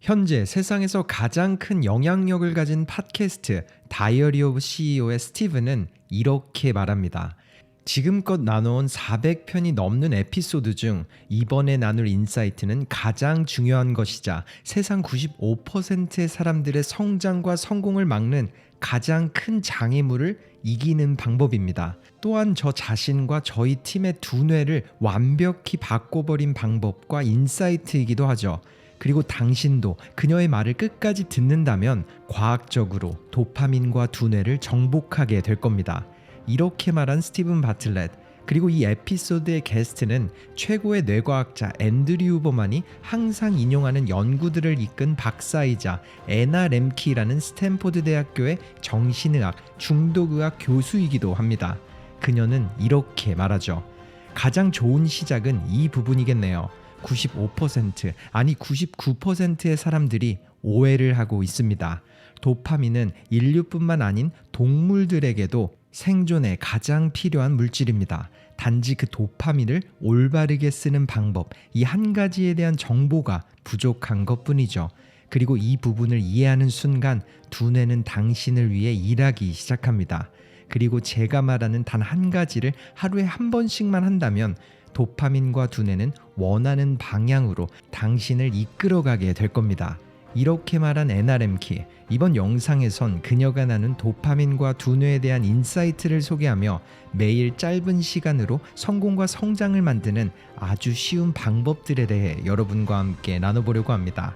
현재 세상에서 가장 큰 영향력을 가진 팟캐스트 다이어리 오브 CEO의 스티븐은 이렇게 말합니다. 지금껏 나눠온 400편이 넘는 에피소드 중 이번에 나눌 인사이트는 가장 중요한 것이자 세상 95%의 사람들의 성장과 성공을 막는 가장 큰 장애물을 이기는 방법입니다. 또한 저 자신과 저희 팀의 두뇌를 완벽히 바꿔버린 방법과 인사이트이기도 하죠. 그리고 당신도 그녀의 말을 끝까지 듣는다면 과학적으로 도파민과 두뇌를 정복하게 될 겁니다. 이렇게 말한 스티븐 바틀렛. 그리고 이 에피소드의 게스트는 최고의 뇌과학자 앤드류 후버만이 항상 인용하는 연구들을 이끈 박사이자 애나 렘키라는 스탠포드 대학교의 정신의학, 중독의학 교수이기도 합니다. 그녀는 이렇게 말하죠. 가장 좋은 시작은 이 부분이겠네요. 95% 아니 99%의 사람들이 오해를 하고 있습니다. 도파민은 인류뿐만 아닌 동물들에게도 생존에 가장 필요한 물질입니다. 단지 그 도파민을 올바르게 쓰는 방법, 이 한 가지에 대한 정보가 부족한 것뿐이죠. 그리고 이 부분을 이해하는 순간 두뇌는 당신을 위해 일하기 시작합니다. 그리고 제가 말하는 단 한 가지를 하루에 한 번씩만 한다면 도파민과 두뇌는 원하는 방향으로 당신을 이끌어가게 될 겁니다. 이렇게 말한 애나 렘키. 이번 영상에선 그녀가 나눈 도파민과 두뇌에 대한 인사이트를 소개하며 매일 짧은 시간으로 성공과 성장을 만드는 아주 쉬운 방법들에 대해 여러분과 함께 나눠보려고 합니다.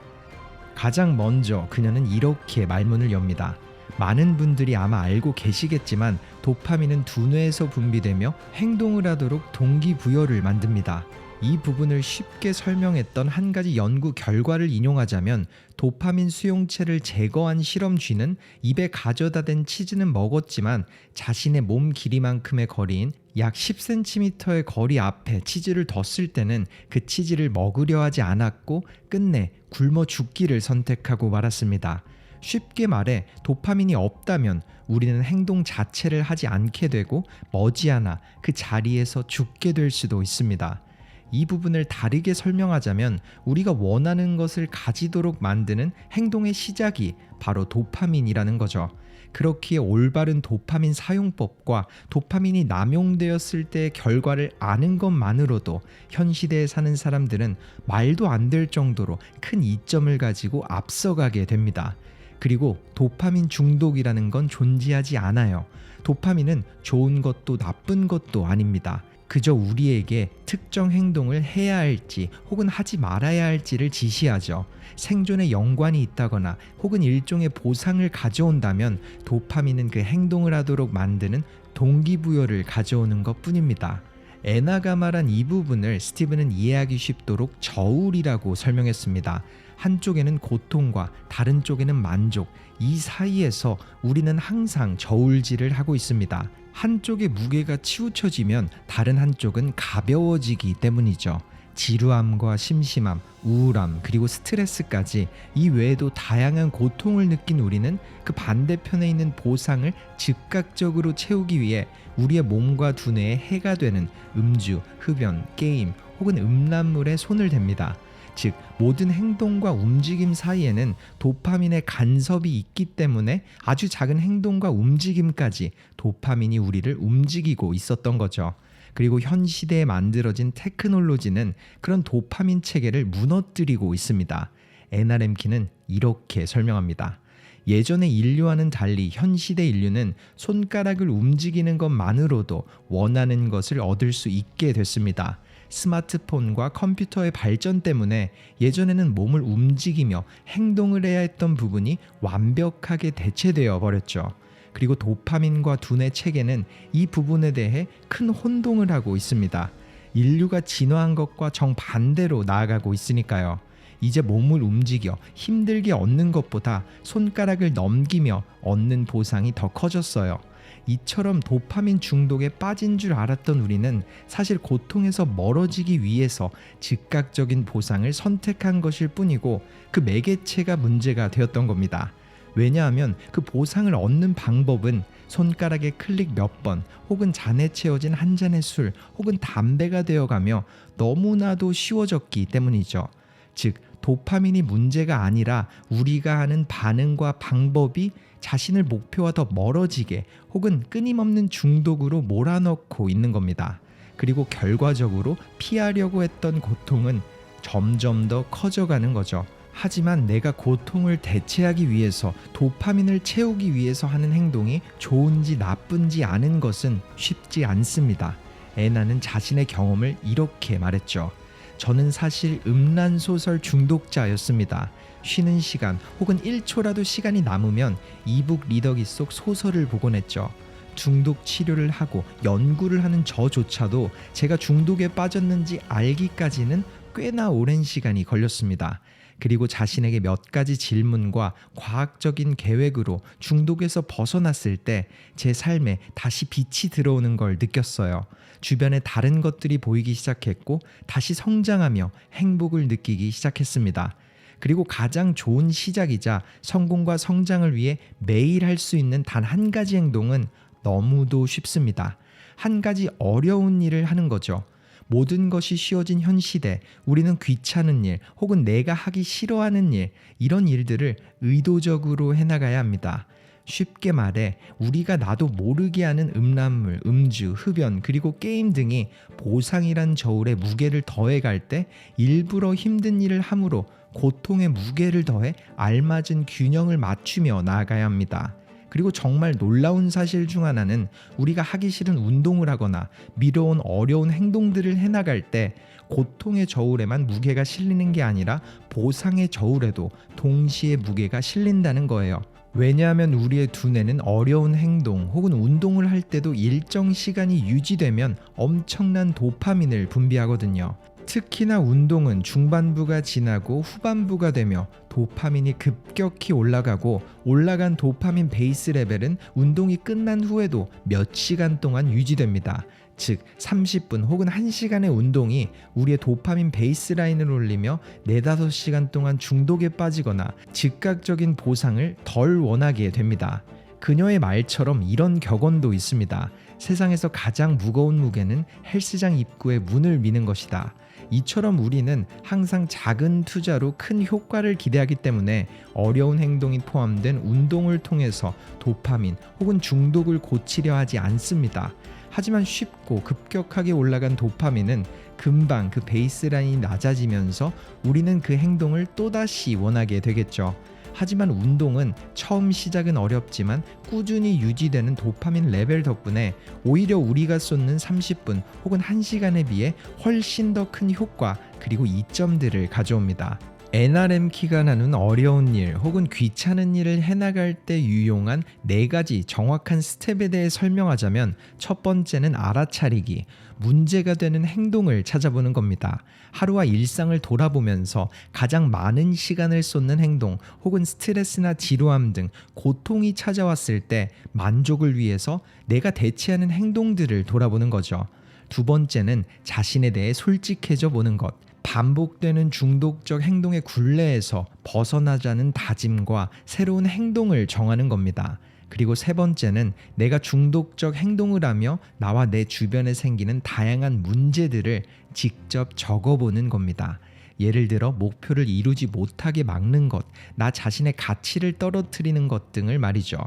가장 먼저 그녀는 이렇게 말문을 엽니다. 많은 분들이 아마 알고 계시겠지만 도파민은 두뇌에서 분비되며 행동을 하도록 동기부여를 만듭니다. 이 부분을 쉽게 설명했던 한 가지 연구 결과를 인용하자면 도파민 수용체를 제거한 실험 쥐는 입에 가져다 댄 치즈는 먹었지만 자신의 몸 길이만큼의 거리인 약 10cm의 거리 앞에 치즈를 뒀을 때는 그 치즈를 먹으려 하지 않았고 끝내 굶어 죽기를 선택하고 말았습니다. 쉽게 말해 도파민이 없다면 우리는 행동 자체를 하지 않게 되고 머지않아 그 자리에서 죽게 될 수도 있습니다. 이 부분을 다르게 설명하자면 우리가 원하는 것을 가지도록 만드는 행동의 시작이 바로 도파민이라는 거죠. 그렇기에 올바른 도파민 사용법과 도파민이 남용되었을 때의 결과를 아는 것만으로도 현 시대에 사는 사람들은 말도 안 될 정도로 큰 이점을 가지고 앞서가게 됩니다. 그리고 도파민 중독이라는 건 존재하지 않아요. 도파민은 좋은 것도 나쁜 것도 아닙니다. 그저 우리에게 특정 행동을 해야 할지 혹은 하지 말아야 할지를 지시하죠. 생존에 연관이 있다거나 혹은 일종의 보상을 가져온다면 도파민은 그 행동을 하도록 만드는 동기부여를 가져오는 것뿐입니다. 애나가 말한 이 부분을 스티븐은 이해하기 쉽도록 저울이라고 설명했습니다. 한쪽에는 고통과 다른 쪽에는 만족, 이 사이에서 우리는 항상 저울질을 하고 있습니다. 한쪽의 무게가 치우쳐지면 다른 한쪽은 가벼워지기 때문이죠. 지루함과 심심함, 우울함, 그리고 스트레스까지 이 외에도 다양한 고통을 느낀 우리는 그 반대편에 있는 보상을 즉각적으로 채우기 위해 우리의 몸과 두뇌에 해가 되는 음주, 흡연, 게임 혹은 음란물에 손을 댑니다. 즉 모든 행동과 움직임 사이에는 도파민의 간섭이 있기 때문에 아주 작은 행동과 움직임까지 도파민이 우리를 움직이고 있었던 거죠. 그리고 현 시대에 만들어진 테크놀로지는 그런 도파민 체계를 무너뜨리고 있습니다. 애나 렘키는 이렇게 설명합니다. 예전의 인류와는 달리 현 시대 인류는 손가락을 움직이는 것만으로도 원하는 것을 얻을 수 있게 됐습니다. 스마트폰과 컴퓨터의 발전 때문에 예전에는 몸을 움직이며 행동을 해야 했던 부분이 완벽하게 대체되어 버렸죠. 그리고 도파민과 두뇌 체계는 이 부분에 대해 큰 혼동을 하고 있습니다. 인류가 진화한 것과 정반대로 나아가고 있으니까요. 이제 몸을 움직여 힘들게 얻는 것보다 손가락을 넘기며 얻는 보상이 더 커졌어요. 이처럼 도파민 중독에 빠진 줄 알았던 우리는 사실 고통에서 멀어지기 위해서 즉각적인 보상을 선택한 것일 뿐이고 그 매개체가 문제가 되었던 겁니다. 왜냐하면 그 보상을 얻는 방법은 손가락에 클릭 몇 번 혹은 잔에 채워진 한 잔의 술 혹은 담배가 되어가며 너무나도 쉬워졌기 때문이죠. 즉 도파민이 문제가 아니라 우리가 하는 반응과 방법이 자신을 목표와 더 멀어지게 혹은 끊임없는 중독으로 몰아넣고 있는 겁니다. 그리고 결과적으로 피하려고 했던 고통은 점점 더 커져가는 거죠. 하지만 내가 고통을 대체하기 위해서 도파민을 채우기 위해서 하는 행동이 좋은지 나쁜지 아는 것은 쉽지 않습니다. 애나는 자신의 경험을 이렇게 말했죠. 저는 사실 음란소설 중독자였습니다. 쉬는 시간 혹은 1초라도 시간이 남으면 이북 리더기 속 소설을 보곤 했죠. 중독 치료를 하고 연구를 하는 저조차도 제가 중독에 빠졌는지 알기까지는 꽤나 오랜 시간이 걸렸습니다. 그리고 자신에게 몇 가지 질문과 과학적인 계획으로 중독에서 벗어났을 때 제 삶에 다시 빛이 들어오는 걸 느꼈어요. 주변에 다른 것들이 보이기 시작했고 다시 성장하며 행복을 느끼기 시작했습니다. 그리고 가장 좋은 시작이자 성공과 성장을 위해 매일 할 수 있는 단 한 가지 행동은 너무도 쉽습니다. 한 가지 어려운 일을 하는 거죠. 모든 것이 쉬워진 현 시대, 우리는 귀찮은 일 혹은 내가 하기 싫어하는 일, 이런 일들을 의도적으로 해나가야 합니다. 쉽게 말해 우리가 나도 모르게 하는 음란물, 음주, 흡연 그리고 게임 등이 보상이란 저울에 무게를 더해갈 때 일부러 힘든 일을 함으로 고통의 무게를 더해 알맞은 균형을 맞추며 나아가야 합니다. 그리고 정말 놀라운 사실 중 하나는 우리가 하기 싫은 운동을 하거나 미뤄온 어려운 행동들을 해나갈 때 고통의 저울에만 무게가 실리는 게 아니라 보상의 저울에도 동시에 무게가 실린다는 거예요. 왜냐하면 우리의 두뇌는 어려운 행동 혹은 운동을 할 때도 일정 시간이 유지되면 엄청난 도파민을 분비하거든요. 특히나 운동은 중반부가 지나고 후반부가 되며 도파민이 급격히 올라가고 올라간 도파민 베이스 레벨은 운동이 끝난 후에도 몇 시간 동안 유지됩니다. 즉 30분 혹은 1시간의 운동이 우리의 도파민 베이스라인을 올리며 4-5시간 동안 중독에 빠지거나 즉각적인 보상을 덜 원하게 됩니다. 그녀의 말처럼 이런 격언도 있습니다. 세상에서 가장 무거운 무게는 헬스장 입구에 문을 미는 것이다. 이처럼 우리는 항상 작은 투자로 큰 효과를 기대하기 때문에 어려운 행동이 포함된 운동을 통해서 도파민 혹은 중독을 고치려 하지 않습니다. 하지만 쉽고 급격하게 올라간 도파민은 금방 그 베이스라인이 낮아지면서 우리는 그 행동을 또다시 원하게 되겠죠. 하지만 운동은 처음 시작은 어렵지만 꾸준히 유지되는 도파민 레벨 덕분에 오히려 우리가 쏟는 30분 혹은 1시간에 비해 훨씬 더 큰 효과 그리고 이점들을 가져옵니다. NRM키가 나눈 어려운 일 혹은 귀찮은 일을 해나갈 때 유용한 4가지 정확한 스텝에 대해 설명하자면 첫 번째는 알아차리기, 문제가 되는 행동을 찾아보는 겁니다. 하루와 일상을 돌아보면서 가장 많은 시간을 쏟는 행동 혹은 스트레스나 지루함 등 고통이 찾아왔을 때 만족을 위해서 내가 대체하는 행동들을 돌아보는 거죠. 두 번째는 자신에 대해 솔직해져 보는 것. 반복되는 중독적 행동의 굴레에서 벗어나자는 다짐과 새로운 행동을 정하는 겁니다. 그리고 세 번째는 내가 중독적 행동을 하며 나와 내 주변에 생기는 다양한 문제들을 직접 적어보는 겁니다. 예를 들어 목표를 이루지 못하게 막는 것, 나 자신의 가치를 떨어뜨리는 것 등을 말이죠.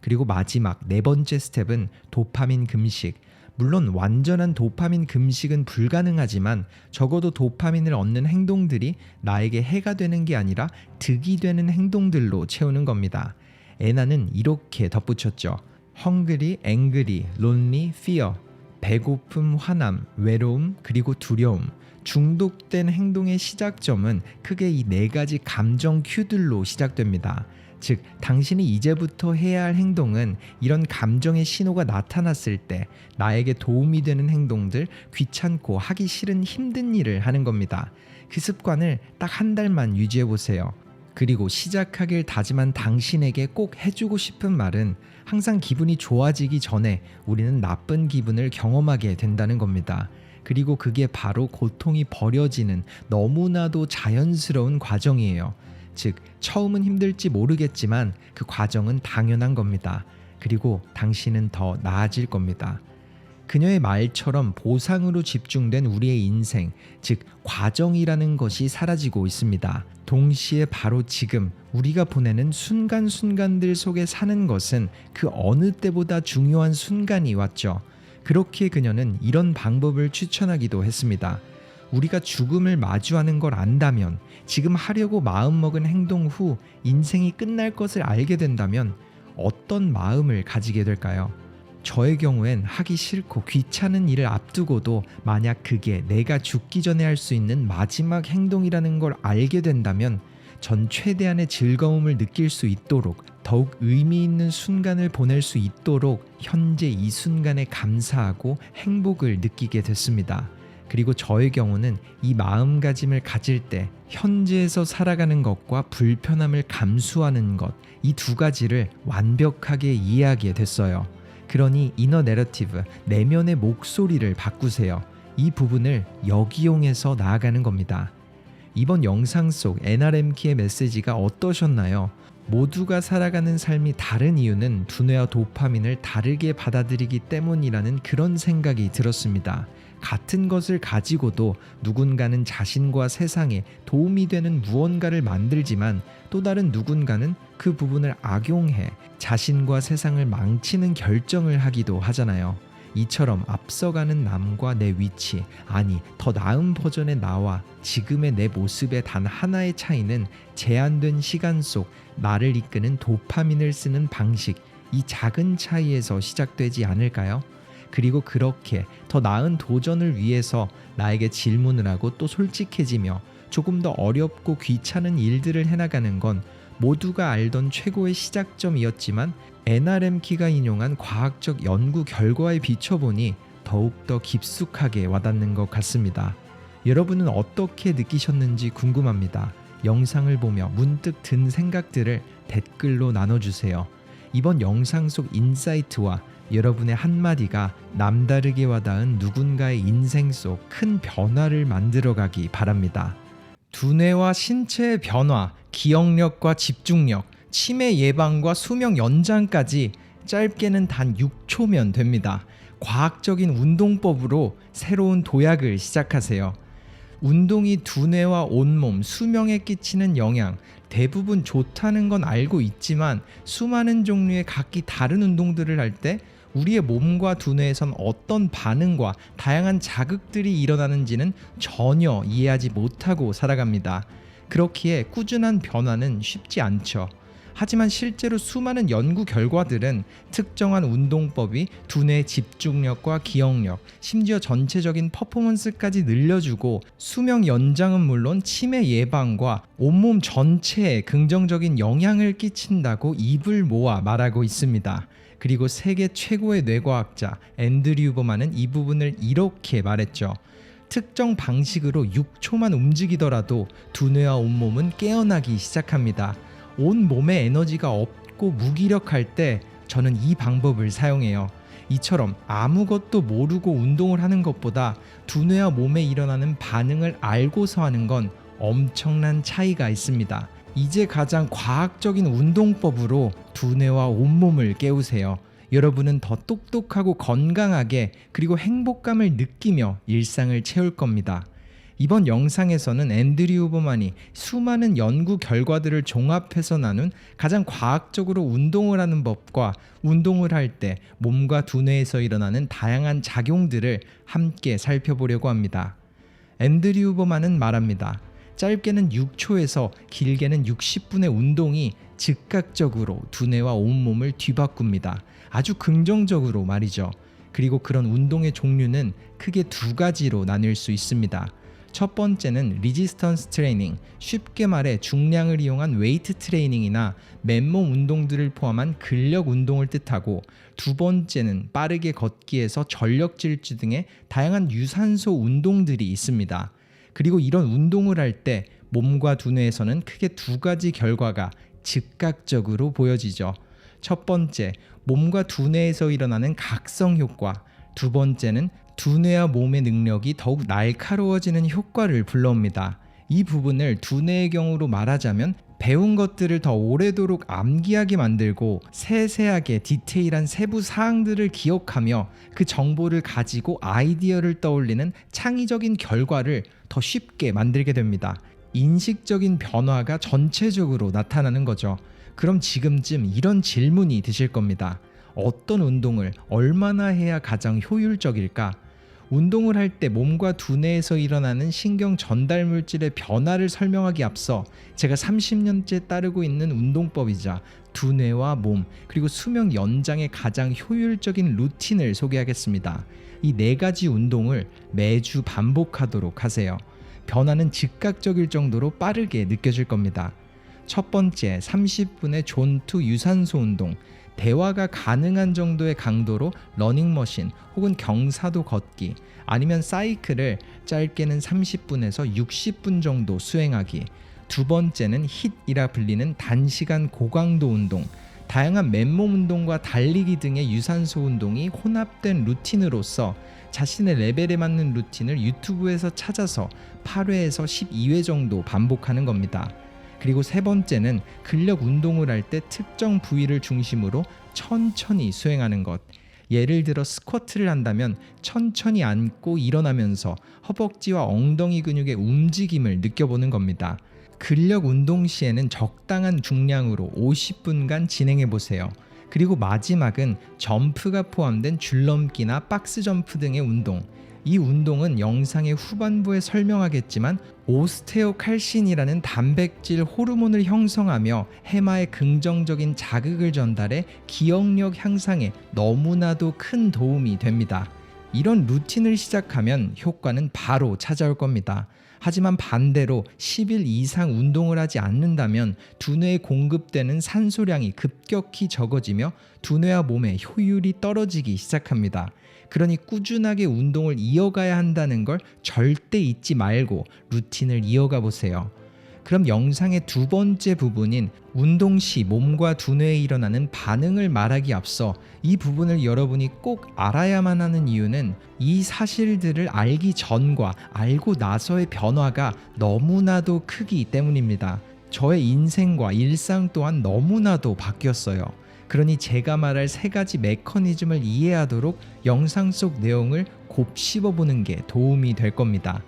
그리고 마지막 4번째 스텝은 도파민 금식. 물론 완전한 도파민 금식은 불가능하지만 적어도 도파민을 얻는 행동들이 나에게 해가 되는 게 아니라 득이 되는 행동들로 채우는 겁니다. 애나는 이렇게 덧붙였죠. Hungry, angry, lonely, fear. 배고픔, 화남, 외로움, 그리고 두려움. 중독된 행동의 시작점은 크게 이 4가지 감정 큐들로 시작됩니다. 즉, 당신이 이제부터 해야 할 행동은 이런 감정의 신호가 나타났을 때 나에게 도움이 되는 행동들, 귀찮고 하기 싫은 힘든 일을 하는 겁니다. 그 습관을 딱 1달만 유지해 보세요. 그리고 시작하길 다짐한 당신에게 꼭 해주고 싶은 말은 항상 기분이 좋아지기 전에 우리는 나쁜 기분을 경험하게 된다는 겁니다. 그리고 그게 바로 고통이 버려지는 너무나도 자연스러운 과정이에요. 즉, 처음은 힘들지 모르겠지만 그 과정은 당연한 겁니다. 그리고 당신은 더 나아질 겁니다. 그녀의 말처럼 보상으로 집중된 우리의 인생, 즉 과정이라는 것이 사라지고 있습니다. 동시에 바로 지금 우리가 보내는 순간순간들 속에 사는 것은 그 어느 때보다 중요한 순간이 왔죠. 그렇게 그녀는 이런 방법을 추천하기도 했습니다. 우리가 죽음을 마주하는 걸 안다면, 지금 하려고 마음먹은 행동 후 인생이 끝날 것을 알게 된다면 어떤 마음을 가지게 될까요? 저의 경우엔 하기 싫고 귀찮은 일을 앞두고도 만약 그게 내가 죽기 전에 할 수 있는 마지막 행동이라는 걸 알게 된다면 전 최대한의 즐거움을 느낄 수 있도록, 더욱 의미 있는 순간을 보낼 수 있도록 현재 이 순간에 감사하고 행복을 느끼게 됐습니다. 그리고 저의 경우는 이 마음가짐을 가질 때 현재에서 살아가는 것과 불편함을 감수하는 것, 이 두 가지를 완벽하게 이해하게 됐어요. 그러니 이너 내러티브, 내면의 목소리를 바꾸세요. 이 부분을 역이용해서 나아가는 겁니다. 이번 영상 속 NRM키의 메시지가 어떠셨나요? 모두가 살아가는 삶이 다른 이유는 두뇌와 도파민을 다르게 받아들이기 때문이라는 그런 생각이 들었습니다. 같은 것을 가지고도 누군가는 자신과 세상에 도움이 되는 무언가를 만들지만 또 다른 누군가는 그 부분을 악용해 자신과 세상을 망치는 결정을 하기도 하잖아요. 이처럼 앞서가는 남과 내 위치, 아니 더 나은 버전의 나와 지금의 내 모습의 단 하나의 차이는 제한된 시간 속 나를 이끄는 도파민을 쓰는 방식, 이 작은 차이에서 시작되지 않을까요? 그리고 그렇게 더 나은 도전을 위해서 나에게 질문을 하고 또 솔직해지며 조금 더 어렵고 귀찮은 일들을 해나가는 건 모두가 알던 최고의 시작점이었지만 NRM키가 인용한 과학적 연구 결과에 비춰보니 더욱더 깊숙하게 와닿는 것 같습니다. 여러분은 어떻게 느끼셨는지 궁금합니다. 영상을 보며 문득 든 생각들을 댓글로 나눠주세요. 이번 영상 속 인사이트와 여러분의 한마디가 남다르게 와닿은 누군가의 인생 속 큰 변화를 만들어가기 바랍니다. 두뇌와 신체의 변화, 기억력과 집중력, 치매 예방과 수명 연장까지 짧게는 단 6초면 됩니다. 과학적인 운동법으로 새로운 도약을 시작하세요. 운동이 두뇌와 온몸, 수명에 끼치는 영향, 대부분 좋다는 건 알고 있지만 수많은 종류의 각기 다른 운동들을 할 때 우리의 몸과 두뇌에선 어떤 반응과 다양한 자극들이 일어나는지는 전혀 이해하지 못하고 살아갑니다. 그렇기에 꾸준한 변화는 쉽지 않죠. 하지만 실제로 수많은 연구 결과들은 특정한 운동법이 두뇌의 집중력과 기억력, 심지어 전체적인 퍼포먼스까지 늘려주고 수명 연장은 물론 치매 예방과 온몸 전체에 긍정적인 영향을 끼친다고 입을 모아 말하고 있습니다. 그리고 세계 최고의 뇌과학자 앤드류 후버만은 이 부분을 이렇게 말했죠. 특정 방식으로 6초만 움직이더라도 두뇌와 온몸은 깨어나기 시작합니다. 온 몸에 에너지가 없고 무기력할 때 저는 이 방법을 사용해요. 이처럼 아무것도 모르고 운동을 하는 것보다 두뇌와 몸에 일어나는 반응을 알고서 하는 건 엄청난 차이가 있습니다. 이제 가장 과학적인 운동법으로 두뇌와 온몸을 깨우세요. 여러분은 더 똑똑하고 건강하게 그리고 행복감을 느끼며 일상을 채울 겁니다. 이번 영상에서는 앤드류 후버만이 수많은 연구 결과들을 종합해서 나눈 가장 과학적으로 운동을 하는 법과 운동을 할 때 몸과 두뇌에서 일어나는 다양한 작용들을 함께 살펴보려고 합니다. 앤드류 후버만은 말합니다. 짧게는 6초에서 길게는 60분의 운동이 즉각적으로 두뇌와 온몸을 뒤바꿉니다. 아주 긍정적으로 말이죠. 그리고 그런 운동의 종류는 크게 두 가지로 나뉠 수 있습니다. 첫 번째는 리지스턴스 트레이닝, 쉽게 말해 중량을 이용한 웨이트 트레이닝이나 맨몸 운동들을 포함한 근력 운동을 뜻하고, 두 번째는 빠르게 걷기에서 전력 질주 등의 다양한 유산소 운동들이 있습니다. 그리고 이런 운동을 할 때 몸과 두뇌에서는 크게 두 가지 결과가 즉각적으로 보여지죠. 첫 번째, 몸과 두뇌에서 일어나는 각성 효과, 두 번째는 두뇌와 몸의 능력이 더욱 날카로워지는 효과를 불러옵니다. 이 부분을 두뇌의 경우로 말하자면 배운 것들을 더 오래도록 암기하게 만들고 세세하게 디테일한 세부 사항들을 기억하며 그 정보를 가지고 아이디어를 떠올리는 창의적인 결과를 더 쉽게 만들게 됩니다. 인식적인 변화가 전체적으로 나타나는 거죠. 그럼 지금쯤 이런 질문이 드실 겁니다. 어떤 운동을 얼마나 해야 가장 효율적일까? 운동을 할 때 몸과 두뇌에서 일어나는 신경 전달 물질의 변화를 설명하기 앞서 제가 30년째 따르고 있는 운동법이자 두뇌와 몸 그리고 수명 연장의 가장 효율적인 루틴을 소개하겠습니다. 이 4가지 운동을 매주 반복하도록 하세요. 변화는 즉각적일 정도로 빠르게 느껴질 겁니다. 첫 번째, 30분의 존투 유산소 운동. 대화가 가능한 정도의 강도로 러닝머신 혹은 경사도 걷기, 아니면 사이클을 짧게는 30분에서 60분 정도 수행하기. 두 번째는 힛이라 불리는 단시간 고강도 운동. 다양한 맨몸 운동과 달리기 등의 유산소 운동이 혼합된 루틴으로서 자신의 레벨에 맞는 루틴을 유튜브에서 찾아서 8회에서 12회 정도 반복하는 겁니다. 그리고 세 번째는 근력 운동을 할 때 특정 부위를 중심으로 천천히 수행하는 것. 예를 들어 스쿼트를 한다면 천천히 앉고 일어나면서 허벅지와 엉덩이 근육의 움직임을 느껴보는 겁니다. 근력 운동 시에는 적당한 중량으로 50분간 진행해 보세요. 그리고 마지막은 점프가 포함된 줄넘기나 박스 점프 등의 운동. 이 운동은 영상의 후반부에 설명하겠지만 오스테오칼신이라는 단백질 호르몬을 형성하며 해마에 긍정적인 자극을 전달해 기억력 향상에 너무나도 큰 도움이 됩니다. 이런 루틴을 시작하면 효과는 바로 찾아올 겁니다. 하지만 반대로 10일 이상 운동을 하지 않는다면 두뇌에 공급되는 산소량이 급격히 적어지며 두뇌와 몸의 효율이 떨어지기 시작합니다. 그러니 꾸준하게 운동을 이어가야 한다는 걸 절대 잊지 말고 루틴을 이어가 보세요. 그럼 영상의 두 번째 부분인 운동 시 몸과 두뇌에 일어나는 반응을 말하기 앞서 이 부분을 여러분이 꼭 알아야만 하는 이유는 이 사실들을 알기 전과 알고 나서의 변화가 너무나도 크기 때문입니다. 저의 인생과 일상 또한 너무나도 바뀌었어요. 그러니 제가 말할 3가지 메커니즘을 이해하도록 영상 속 내용을 곱씹어보는 게 도움이 될 겁니다.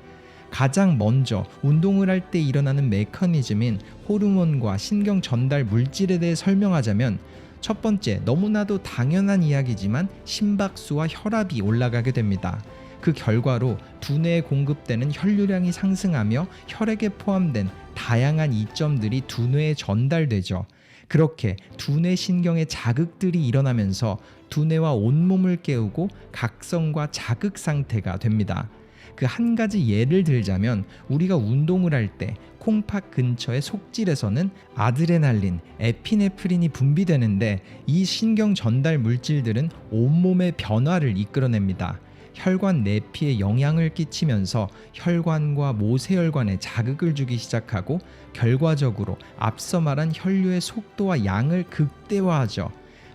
가장 먼저 운동을 할 때 일어나는 메커니즘인 호르몬과 신경 전달 물질에 대해 설명하자면, 첫 번째, 너무나도 당연한 이야기지만 심박수와 혈압이 올라가게 됩니다. 그 결과로 두뇌에 공급되는 혈류량이 상승하며 혈액에 포함된 다양한 이점들이 두뇌에 전달되죠. 그렇게 두뇌 신경의 자극들이 일어나면서 두뇌와 온몸을 깨우고 각성과 자극 상태가 됩니다. 그 한 가지 예를 들자면 우리가 운동을 할 때 콩팥 근처의 속질에서는 아드레날린, 에피네프린이 분비되는데 이 신경 전달 물질들은 온몸의 변화를 이끌어냅니다. 혈관 내피에 영향을 끼치면서 혈관과 모세혈관에 자극을 주기 시작하고 결과적으로 앞서 말한 혈류의 속도와 양을 극대화하죠.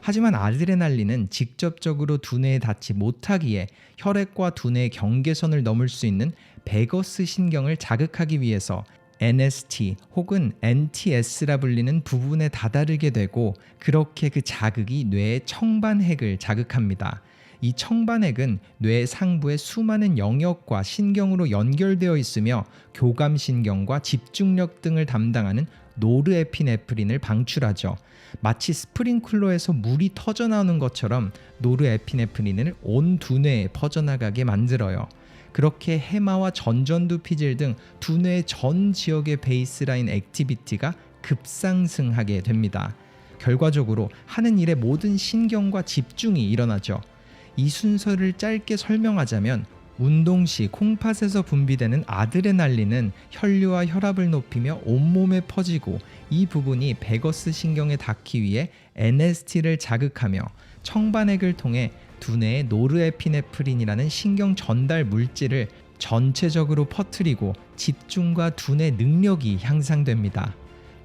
하지만 아드레날린은 직접적으로 두뇌에 닿지 못하기에 혈액과 두뇌의 경계선을 넘을 수 있는 베거스 신경을 자극하기 위해서 NST 혹은 NTS라 불리는 부분에 다다르게 되고, 그렇게 그 자극이 뇌의 청반핵을 자극합니다. 이 청반핵은 뇌 상부의 수많은 영역과 신경으로 연결되어 있으며 교감신경과 집중력 등을 담당하는 노르에피네프린을 방출하죠. 마치 스프링클러에서 물이 터져나오는 것처럼 노르에피네프린을 온 두뇌에 퍼져나가게 만들어요. 그렇게 해마와 전전두 피질 등 두뇌의 전 지역의 베이스라인 액티비티가 급상승하게 됩니다. 결과적으로 하는 일에 모든 신경과 집중이 일어나죠. 이 순서를 짧게 설명하자면 운동 시 콩팥에서 분비되는 아드레날린은 혈류와 혈압을 높이며 온몸에 퍼지고, 이 부분이 베거스 신경에 닿기 위해 NST를 자극하며 청반핵을 통해 두뇌의 노르에피네프린이라는 신경 전달 물질을 전체적으로 퍼뜨리고 집중과 두뇌 능력이 향상됩니다.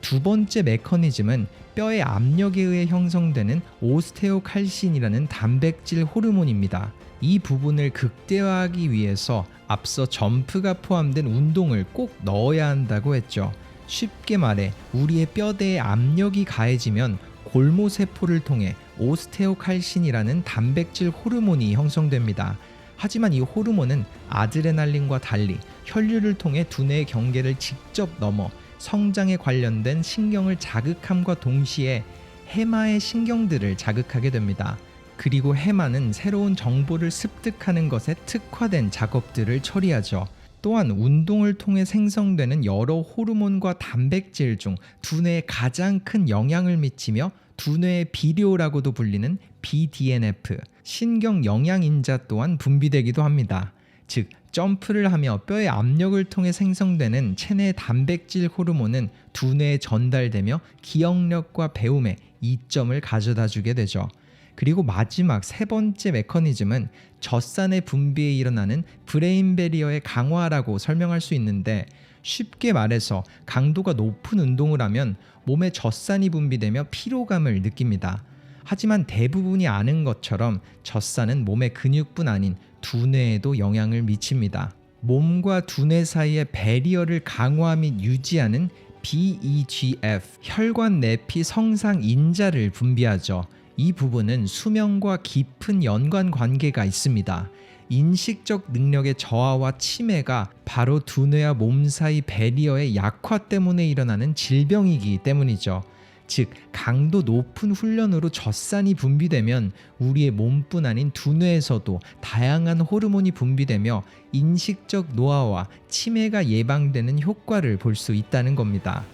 두 번째 메커니즘은 뼈의 압력에 의해 형성되는 오스테오칼신이라는 단백질 호르몬입니다. 이 부분을 극대화하기 위해서 앞서 점프가 포함된 운동을 꼭 넣어야 한다고 했죠. 쉽게 말해 우리의 뼈대에 압력이 가해지면 골모세포를 통해 오스테오칼신이라는 단백질 호르몬이 형성됩니다. 하지만 이 호르몬은 아드레날린과 달리 혈류를 통해 두뇌의 경계를 직접 넘어 성장에 관련된 신경을 자극함과 동시에 해마의 신경들을 자극하게 됩니다. 그리고 해마는 새로운 정보를 습득하는 것에 특화된 작업들을 처리하죠. 또한 운동을 통해 생성되는 여러 호르몬과 단백질 중 두뇌에 가장 큰 영향을 미치며 두뇌의 비료라고도 불리는 BDNF, 신경 영양인자 또한 분비되기도 합니다. 즉, 점프를 하며 뼈의 압력을 통해 생성되는 체내 단백질 호르몬은 두뇌에 전달되며 기억력과 배움에 이점을 가져다주게 되죠. 그리고 마지막 세 번째 메커니즘은 젖산의 분비에 일어나는 브레인 베리어의 강화라고 설명할 수 있는데, 쉽게 말해서 강도가 높은 운동을 하면 몸에 젖산이 분비되며 피로감을 느낍니다. 하지만 대부분이 아는 것처럼 젖산은 몸의 근육뿐 아닌 두뇌에도 영향을 미칩니다. 몸과 두뇌 사이의 배리어를 강화 및 유지하는 BEGF, 혈관 내피 성상 인자를 분비하죠. 이 부분은 수명과 깊은 연관 관계가 있습니다. 인식적 능력의 저하와 치매가 바로 두뇌와 몸 사이 배리어의 약화 때문에 일어나는 질병이기 때문이죠. 즉, 강도 높은 훈련으로 젖산이 분비되면 우리의 몸뿐 아닌 두뇌에서도 다양한 호르몬이 분비되며 인식적 노화와 치매가 예방되는 효과를 볼 수 있다는 겁니다.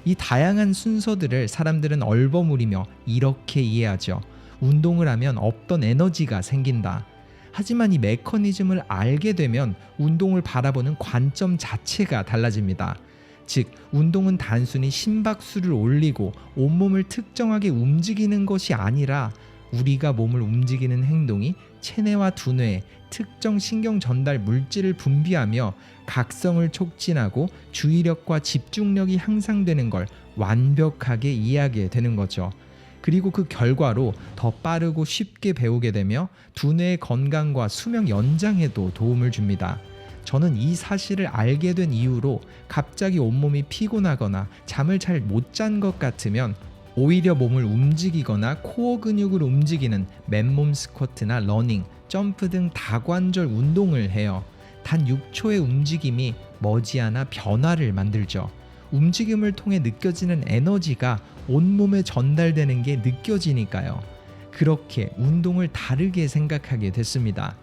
이 다양한 순서들을 사람들은 얼버무리며 이렇게 이해하죠. 운동을 하면 없던 에너지가 생긴다. 하지만 이 메커니즘을 알게 되면 운동을 바라보는 관점 자체가 달라집니다. 즉, 운동은 단순히 심박수를 올리고 온몸을 특정하게 움직이는 것이 아니라 우리가 몸을 움직이는 행동이 체내와 두뇌에 특정 신경 전달 물질을 분비하며 각성을 촉진하고 주의력과 집중력이 향상되는 걸 완벽하게 이해하게 되는 거죠. 그리고 그 결과로 더 빠르고 쉽게 배우게 되며 두뇌의 건강과 수명 연장에도 도움을 줍니다. 저는 이 사실을 알게 된 이후로 갑자기 온몸이 피곤하거나 잠을 잘 못 잔 것 같으면 오히려 몸을 움직이거나 코어 근육을 움직이는 맨몸 스쿼트나 러닝, 점프 등 다관절 운동을 해요. 단 6초의 움직임이 머지않아 변화를 만들죠. 움직임을 통해 느껴지는 에너지가 온몸에 전달되는 게 느껴지니까요. 그렇게 운동을 다르게 생각하게 됐습니다.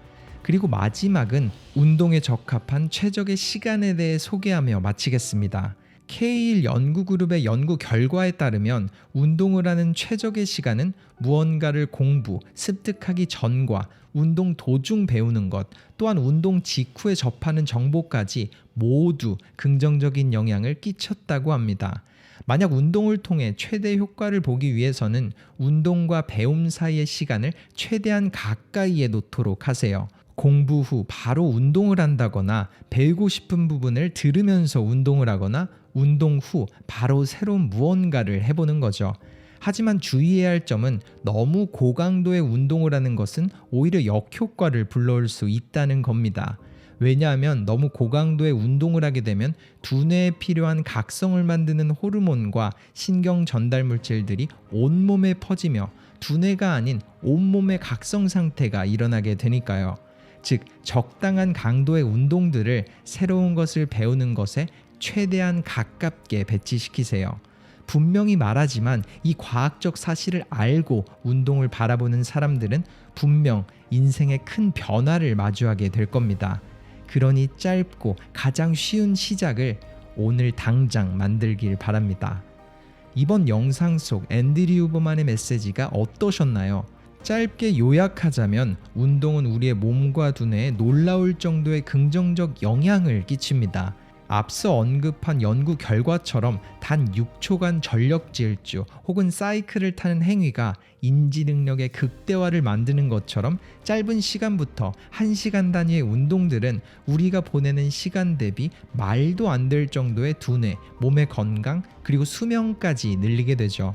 그리고 마지막은 운동에 적합한 최적의 시간에 대해 소개하며 마치겠습니다. K1 연구그룹의 연구 결과에 따르면 운동을 하는 최적의 시간은 무언가를 공부, 습득하기 전과 운동 도중 배우는 것, 또한 운동 직후에 접하는 정보까지 모두 긍정적인 영향을 끼쳤다고 합니다. 만약 운동을 통해 최대 효과를 보기 위해서는 운동과 배움 사이의 시간을 최대한 가까이에 놓도록 하세요. 공부 후 바로 운동을 한다거나 배우고 싶은 부분을 들으면서 운동을 하거나 운동 후 바로 새로운 무언가를 해보는 거죠. 하지만 주의해야 할 점은 너무 고강도의 운동을 하는 것은 오히려 역효과를 불러올 수 있다는 겁니다. 왜냐하면 너무 고강도의 운동을 하게 되면 두뇌에 필요한 각성을 만드는 호르몬과 신경 전달 물질들이 온몸에 퍼지며 두뇌가 아닌 온몸의 각성 상태가 일어나게 되니까요. 즉, 적당한 강도의 운동들을 새로운 것을 배우는 것에 최대한 가깝게 배치시키세요. 분명히 말하지만 이 과학적 사실을 알고 운동을 바라보는 사람들은 분명 인생에 큰 변화를 마주하게 될 겁니다. 그러니 짧고 가장 쉬운 시작을 오늘 당장 만들길 바랍니다. 이번 영상 속 앤드류 후버만의 메시지가 어떠셨나요? 짧게 요약하자면 운동은 우리의 몸과 두뇌에 놀라울 정도의 긍정적 영향을 끼칩니다. 앞서 언급한 연구 결과처럼 단 6초간 전력 질주 혹은 사이클을 타는 행위가 인지 능력의 극대화를 만드는 것처럼 짧은 시간부터 1시간 단위의 운동들은 우리가 보내는 시간 대비 말도 안 될 정도의 두뇌, 몸의 건강, 그리고 수명까지 늘리게 되죠.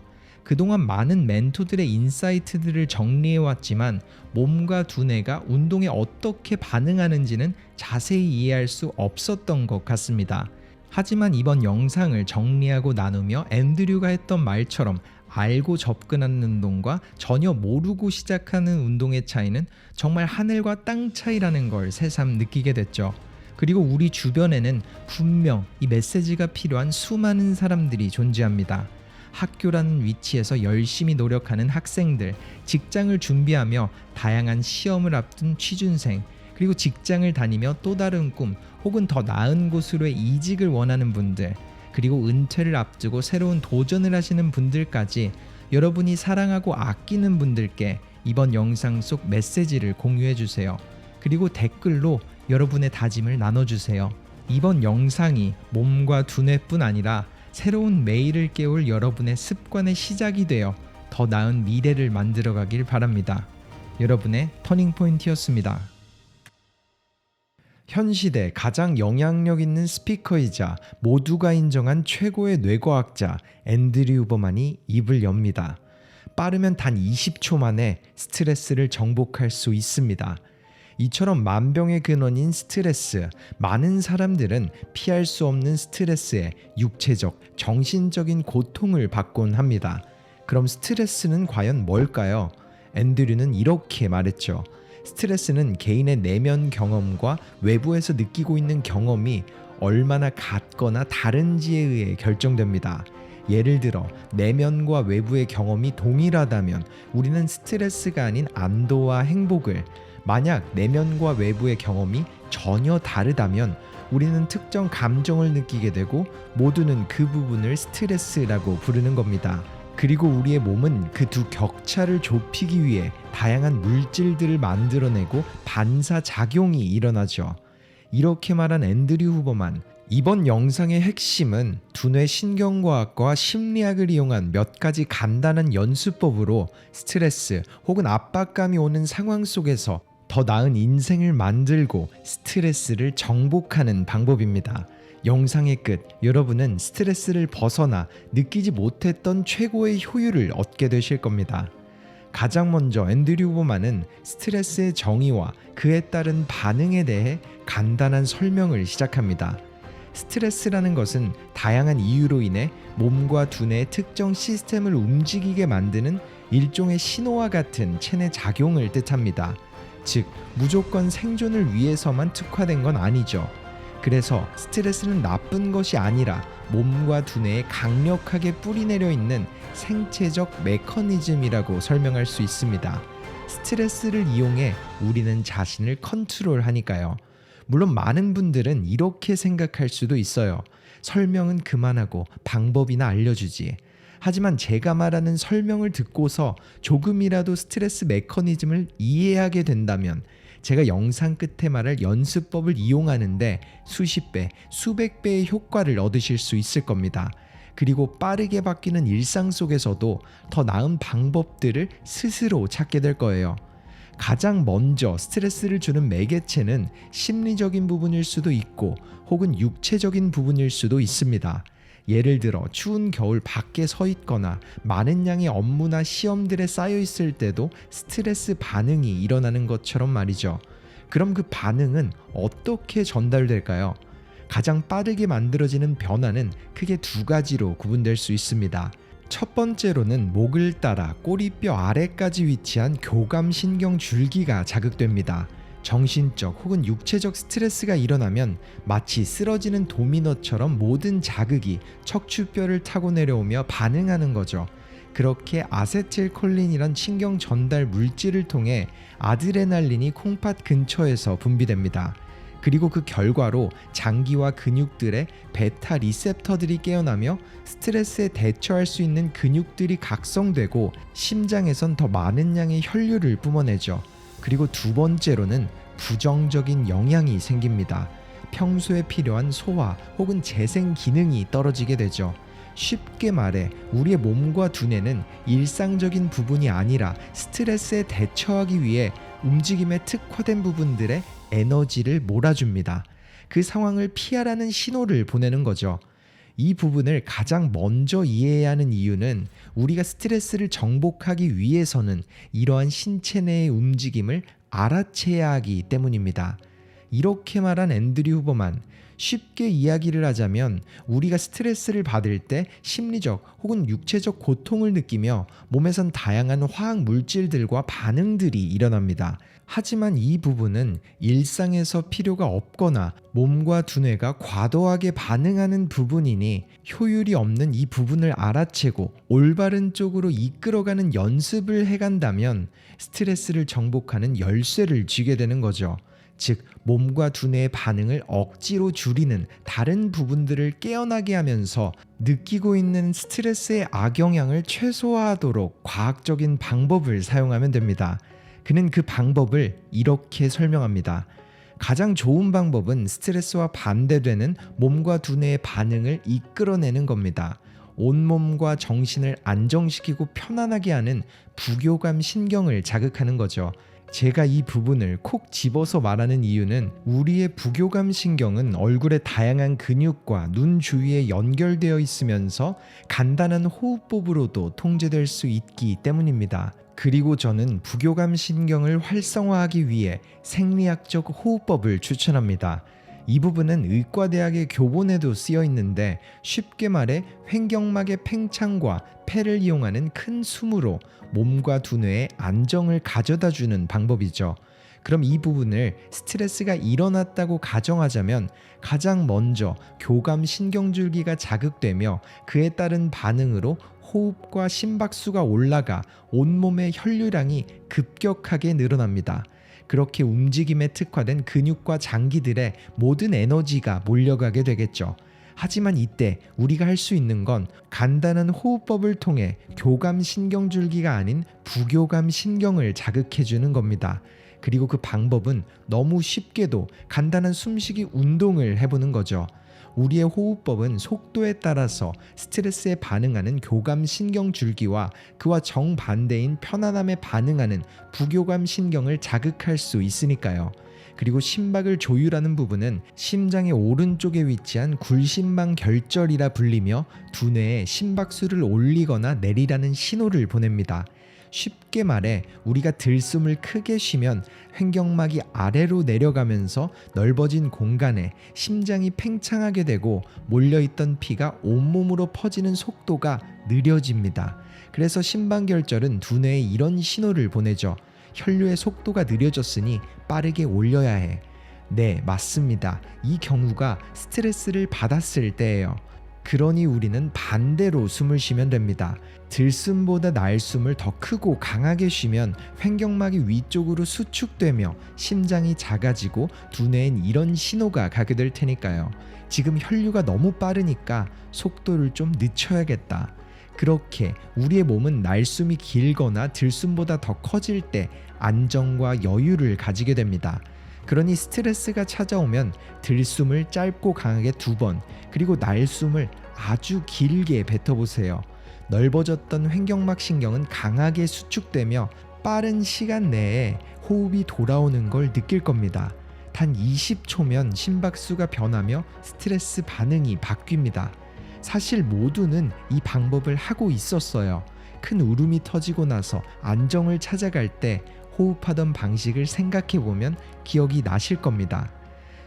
그동안 많은 멘토들의 인사이트들을 정리해왔지만 몸과 두뇌가 운동에 어떻게 반응하는지는 자세히 이해할 수 없었던 것 같습니다. 하지만 이번 영상을 정리하고 나누며 앤드류가 했던 말처럼 알고 접근하는 운동과 전혀 모르고 시작하는 운동의 차이는 정말 하늘과 땅 차이라는 걸 새삼 느끼게 됐죠. 그리고 우리 주변에는 분명 이 메시지가 필요한 수많은 사람들이 존재합니다. 학교라는 위치에서 열심히 노력하는 학생들, 직장을 준비하며 다양한 시험을 앞둔 취준생, 그리고 직장을 다니며 또 다른 꿈 혹은 더 나은 곳으로의 이직을 원하는 분들, 그리고 은퇴를 앞두고 새로운 도전을 하시는 분들까지 여러분이 사랑하고 아끼는 분들께 이번 영상 속 메시지를 공유해 주세요. 그리고 댓글로 여러분의 다짐을 나눠주세요. 이번 영상이 몸과 두뇌뿐 아니라 새로운 매일을 깨울 여러분의 습관의 시작이 되어 더 나은 미래를 만들어가길 바랍니다. 여러분의 터닝포인트였습니다. 현 시대 가장 영향력 있는 스피커이자 모두가 인정한 최고의 뇌과학자 앤드류 후버만이 입을 엽니다. 빠르면 단 20초 만에 스트레스를 정복할 수 있습니다. 이처럼 만병의 근원인 스트레스, 많은 사람들은 피할 수 없는 스트레스에 육체적, 정신적인 고통을 받곤 합니다. 그럼 스트레스는 과연 뭘까요? 앤드류는 이렇게 말했죠. 스트레스는 개인의 내면 경험과 외부에서 느끼고 있는 경험이 얼마나 같거나 다른지에 의해 결정됩니다. 예를 들어 내면과 외부의 경험이 동일하다면 우리는 스트레스가 아닌 안도와 행복을, 만약 내면과 외부의 경험이 전혀 다르다면 우리는 특정 감정을 느끼게 되고 모두는 그 부분을 스트레스라고 부르는 겁니다. 그리고 우리의 몸은 그 두 격차를 좁히기 위해 다양한 물질들을 만들어내고 반사작용이 일어나죠. 이렇게 말한 앤드류 후버만, 이번 영상의 핵심은 두뇌 신경과학과 심리학을 이용한 몇 가지 간단한 연수법으로 스트레스 혹은 압박감이 오는 상황 속에서 더 나은 인생을 만들고 스트레스를 정복하는 방법입니다. 영상의 끝, 여러분은 스트레스를 벗어나 느끼지 못했던 최고의 효율을 얻게 되실 겁니다. 가장 먼저 앤드류 후버만은 스트레스의 정의와 그에 따른 반응에 대해 간단한 설명을 시작합니다. 스트레스라는 것은 다양한 이유로 인해 몸과 두뇌의 특정 시스템을 움직이게 만드는 일종의 신호와 같은 체내 작용을 뜻합니다. 즉, 무조건 생존을 위해서만 특화된 건 아니죠. 그래서 스트레스는 나쁜 것이 아니라 몸과 두뇌에 강력하게 뿌리내려 있는 생체적 메커니즘이라고 설명할 수 있습니다. 스트레스를 이용해 우리는 자신을 컨트롤하니까요. 물론 많은 분들은 이렇게 생각할 수도 있어요. 설명은 그만하고 방법이나 알려주지. 하지만 제가 말하는 설명을 듣고서 조금이라도 스트레스 메커니즘을 이해하게 된다면 제가 영상 끝에 말할 연습법을 이용하는데 수십 배, 수백 배의 효과를 얻으실 수 있을 겁니다. 그리고 빠르게 바뀌는 일상 속에서도 더 나은 방법들을 스스로 찾게 될 거예요. 가장 먼저 스트레스를 주는 매개체는 심리적인 부분일 수도 있고 혹은 육체적인 부분일 수도 있습니다. 예를 들어 추운 겨울 밖에 서 있거나 많은 양의 업무나 시험들에 쌓여 있을 때도 스트레스 반응이 일어나는 것처럼 말이죠. 그럼 그 반응은 어떻게 전달될까요? 가장 빠르게 만들어지는 변화는 크게 두 가지로 구분될 수 있습니다. 첫 번째로는 목을 따라 꼬리뼈 아래까지 위치한 교감신경 줄기가 자극됩니다. 정신적 혹은 육체적 스트레스가 일어나면 마치 쓰러지는 도미노처럼 모든 자극이 척추뼈를 타고 내려오며 반응하는 거죠. 그렇게 아세틸콜린이란 신경 전달 물질을 통해 아드레날린이 콩팥 근처에서 분비됩니다. 그리고 그 결과로 장기와 근육들의 베타 리셉터들이 깨어나며 스트레스에 대처할 수 있는 근육들이 각성되고 심장에선 더 많은 양의 혈류를 뿜어내죠. 그리고 두 번째로는 부정적인 영향이 생깁니다. 평소에 필요한 소화 혹은 재생 기능이 떨어지게 되죠. 쉽게 말해 우리의 몸과 두뇌는 일상적인 부분이 아니라 스트레스에 대처하기 위해 움직임에 특화된 부분들의 에너지를 몰아줍니다. 그 상황을 피하라는 신호를 보내는 거죠. 이 부분을 가장 먼저 이해해야 하는 이유는 우리가 스트레스를 정복하기 위해서는 이러한 신체 내의 움직임을 알아채야 하기 때문입니다. 이렇게 말한 앤드류 후버만, 쉽게 이야기를 하자면 우리가 스트레스를 받을 때 심리적 혹은 육체적 고통을 느끼며 몸에선 다양한 화학 물질들과 반응들이 일어납니다. 하지만 이 부분은 일상에서 필요가 없거나 몸과 두뇌가 과도하게 반응하는 부분이니 효율이 없는 이 부분을 알아채고 올바른 쪽으로 이끌어가는 연습을 해간다면 스트레스를 정복하는 열쇠를 쥐게 되는 거죠. 즉, 몸과 두뇌의 반응을 억지로 줄이는 다른 부분들을 깨어나게 하면서 느끼고 있는 스트레스의 악영향을 최소화하도록 과학적인 방법을 사용하면 됩니다. 그는 그 방법을 이렇게 설명합니다. 가장 좋은 방법은 스트레스와 반대되는 몸과 두뇌의 반응을 이끌어내는 겁니다. 온몸과 정신을 안정시키고 편안하게 하는 부교감 신경을 자극하는 거죠. 제가 이 부분을 콕 집어서 말하는 이유는 우리의 부교감 신경은 얼굴의 다양한 근육과 눈 주위에 연결되어 있으면서 간단한 호흡법으로도 통제될 수 있기 때문입니다. 그리고 저는 부교감 신경을 활성화하기 위해 생리학적 호흡법을 추천합니다. 이 부분은 의과대학의 교본에도 쓰여 있는데 쉽게 말해 횡격막의 팽창과 폐를 이용하는 큰 숨으로 몸과 두뇌에 안정을 가져다주는 방법이죠. 그럼 이 부분을 스트레스가 일어났다고 가정하자면 가장 먼저 교감 신경줄기가 자극되며 그에 따른 반응으로 호흡과 심박수가 올라가 온몸의 혈류량이 급격하게 늘어납니다. 그렇게 움직임에 특화된 근육과 장기들의 모든 에너지가 몰려가게 되겠죠. 하지만 이때 우리가 할 수 있는 건 간단한 호흡법을 통해 교감 신경줄기가 아닌 부교감 신경을 자극해주는 겁니다. 그리고 그 방법은 너무 쉽게도 간단한 숨쉬기 운동을 해보는 거죠. 우리의 호흡법은 속도에 따라서 스트레스에 반응하는 교감 신경 줄기와 그와 정반대인 편안함에 반응하는 부교감 신경을 자극할 수 있으니까요. 그리고 심박을 조율하는 부분은 심장의 오른쪽에 위치한 굴심방 결절이라 불리며 두뇌에 심박수를 올리거나 내리라는 신호를 보냅니다. 쉽게 말해 우리가 들숨을 크게 쉬면 횡격막이 아래로 내려가면서 넓어진 공간에 심장이 팽창하게 되고 몰려있던 피가 온몸으로 퍼지는 속도가 느려집니다. 그래서 심방결절은 두뇌에 이런 신호를 보내죠. 혈류의 속도가 느려졌으니 빠르게 올려야 해. 네, 맞습니다. 이 경우가 스트레스를 받았을 때예요. 그러니 우리는 반대로 숨을 쉬면 됩니다. 들숨보다 날숨을 더 크고 강하게 쉬면 횡격막이 위쪽으로 수축되며 심장이 작아지고 두뇌엔 이런 신호가 가게 될 테니까요. 지금 혈류가 너무 빠르니까 속도를 좀 늦춰야겠다. 그렇게 우리의 몸은 날숨이 길거나 들숨보다 더 커질 때 안정과 여유를 가지게 됩니다. 그러니 스트레스가 찾아오면 들숨을 짧고 강하게 2번, 그리고 날숨을 아주 길게 뱉어보세요. 넓어졌던 횡격막 신경은 강하게 수축되며 빠른 시간 내에 호흡이 돌아오는 걸 느낄 겁니다. 단 20초면 심박수가 변하며 스트레스 반응이 바뀝니다. 사실 모두는 이 방법을 하고 있었어요. 큰 울음이 터지고 나서 안정을 찾아갈 때 호흡하던 방식을 생각해보면 기억이 나실 겁니다.